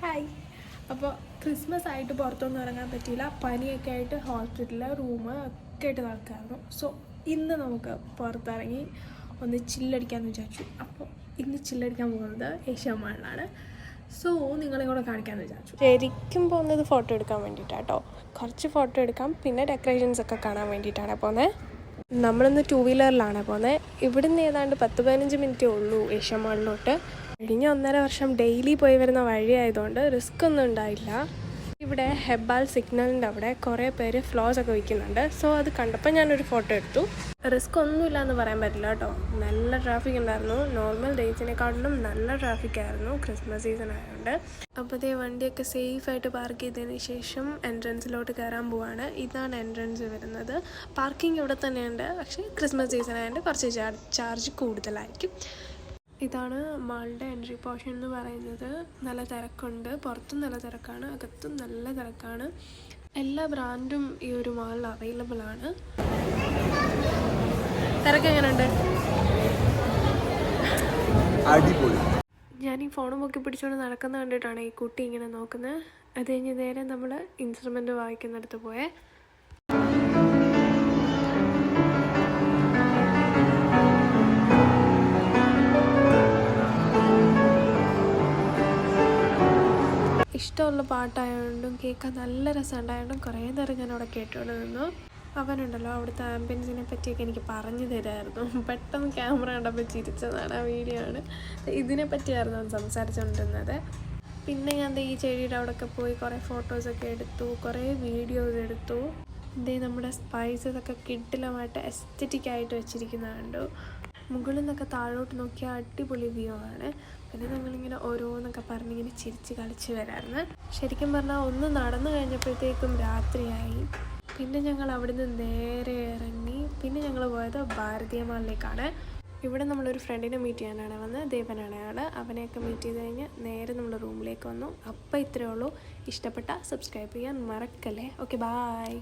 Hi. അപ്പോൾ Christmas ആയിട്ട് പുറത്തൊന്നും ഇറങ്ങാൻ പറ്റിയില്ല. പനിയൊക്കെ ആയിട്ട് ഹോസ്പിറ്റലിൽ റൂം ഒക്കെ ആയിട്ട് നടക്കായിരുന്നു. സോ ഇന്ന് നമുക്ക് പുറത്തിറങ്ങി ഒന്ന് ചില്ലടിക്കാമെന്ന് വിചാരിച്ചു. അപ്പോൾ ഇന്ന് ചില്ലടിക്കാൻ പോകുന്നത് ഏഷ്യ മാളിലാണ്. സോ നിങ്ങളെ കൂടെ കാണിക്കാമെന്ന് വിചാരിച്ചു. ശരിക്കും പോകുന്നത് ഫോട്ടോ എടുക്കാൻ വേണ്ടിയിട്ടാണ് കേട്ടോ. കുറച്ച് ഫോട്ടോ എടുക്കാം, പിന്നെ ഡെക്കറേഷൻസ് ഒക്കെ കാണാൻ വേണ്ടിയിട്ടാണ് പോകുന്നത്. നമ്മളിന്ന് 2 വീലറിലാണ് പോകുന്നത്. ഇവിടുന്ന് ഏതാണ്ട് 10-15 മിനിറ്റേ ഉള്ളൂ ഏഷ്യ മാളിലോട്ട്. കഴിഞ്ഞ 1.5 വർഷം ഡെയിലി പോയി വരുന്ന വഴിയായതുകൊണ്ട് റിസ്ക് ഒന്നും ഉണ്ടായില്ല. ഇവിടെ ഹെബാൽ സിഗ്നലിൻ്റെ അവിടെ കുറേ പേര് ഫ്ലോസ് ഒക്കെ വയ്ക്കുന്നുണ്ട്. സോ അത് കണ്ടപ്പോൾ ഞാനൊരു ഫോട്ടോ എടുത്തു. റിസ്ക് ഒന്നുമില്ല എന്ന് പറയാൻ പറ്റില്ല കേട്ടോ. നല്ല ട്രാഫിക് ഉണ്ടായിരുന്നു. നോർമൽ ഡേയ്സിനെക്കാട്ടിലും നല്ല ട്രാഫിക്കായിരുന്നു ക്രിസ്മസ് സീസൺ ആയതുകൊണ്ട്. അപ്പോൾ ഇതേ വണ്ടിയൊക്കെ സേഫായിട്ട് പാർക്ക് ചെയ്തതിന് ശേഷം എൻട്രൻസിലോട്ട് കയറാൻ പോവാണ്. ഇതാണ് എൻട്രൻസ് വരുന്നത്. പാർക്കിംഗ് ഇവിടെ തന്നെയുണ്ട്, പക്ഷേ ക്രിസ്മസ് സീസൺ ആയതുകൊണ്ട് കുറച്ച് ചാർജ് കൂടുതലായിരിക്കും. ഇതാണ് മാളിൻ്റെ എൻട്രി പോർഷൻ എന്ന് പറയുന്നത്. നല്ല തിരക്കുണ്ട്. പുറത്തും നല്ല തിരക്കാണ്, അകത്തും നല്ല തിരക്കാണ്. എല്ലാ ബ്രാൻഡും ഈ ഒരു മാളിൽ അവൈലബിൾ ആണ്. തിരക്ക് എങ്ങനെയുണ്ട്? ഞാൻ ഈ ഫോൺ നോക്കി പിടിച്ചുകൊണ്ട് നടക്കുന്ന കണ്ടിട്ടാണ് ഈ കുട്ടി ഇങ്ങനെ നോക്കുന്നത്. അത് കഴിഞ്ഞ് നേരെ നമ്മൾ ഇൻസ്ട്രുമെൻ്റ് വായിക്കുന്നിടത്ത് പോയേ. ഇഷ്ടമുള്ള പാട്ടായതുകൊണ്ടും കേൾക്കാൻ നല്ല രസമുണ്ടായതുകൊണ്ടും കുറേ നേരം ഞാൻ അവിടെ കേട്ടുകൊണ്ട് നിന്നു. അവനുണ്ടല്ലോ അവിടുത്തെ ആംബിയൻസിനെ പറ്റിയൊക്കെ എനിക്ക് പറഞ്ഞു തരായിരുന്നു. പെട്ടെന്ന് ക്യാമറ കണ്ടപ്പോൾ ചിരിച്ചതാണ്. ആ വീഡിയോ ആണ്. ഇതിനെ പറ്റിയായിരുന്നു അവൻ സംസാരിച്ചുകൊണ്ടിരുന്നത്. പിന്നെ ഞാൻ ഈ ചെടിയുടെ അവിടെയൊക്കെ പോയി കുറേ ഫോട്ടോസൊക്കെ എടുത്തു, കുറേ വീഡിയോസ് എടുത്തു. നമ്മുടെ സ്പൈസസ് ഒക്കെ കിഡിലമായിട്ട് എസ്തറ്റിക്കായിട്ട് വെച്ചിരിക്കുന്നത് കണ്ടു. മുകളിൽ നിന്നൊക്കെ താഴോട്ട് നോക്കിയാൽ അടിപൊളി വ്യൂ ആണ്. പിന്നെ ഞങ്ങളിങ്ങനെ ഓരോന്നൊക്കെ പറഞ്ഞിങ്ങനെ ചിരിച്ച് കളിച്ച് വരായിരുന്നു. ശരിക്കും പറഞ്ഞാൽ ഒന്ന് നടന്നു കഴിഞ്ഞപ്പോഴത്തേക്കും രാത്രിയായി. പിന്നെ ഞങ്ങൾ അവിടുന്ന് നേരെ ഇറങ്ങി. പിന്നെ ഞങ്ങൾ പോയത് ഭാരതീയ മാളിലേക്കാണ്. ഇവിടെ നമ്മളൊരു ഫ്രണ്ടിനെ മീറ്റ് ചെയ്യാനാണ് വന്നത്. ദേവനാണ് അയാൾ. അവനെയൊക്കെ മീറ്റ് ചെയ്ത് കഴിഞ്ഞ് നേരെ നമ്മൾ റൂമിലേക്ക് വന്നു. അപ്പോൾ ഇത്രയേ ഉള്ളൂ. ഇഷ്ടപ്പെട്ട സബ്സ്ക്രൈബ് ചെയ്യാൻ മറക്കല്ലേ. Okay, bye.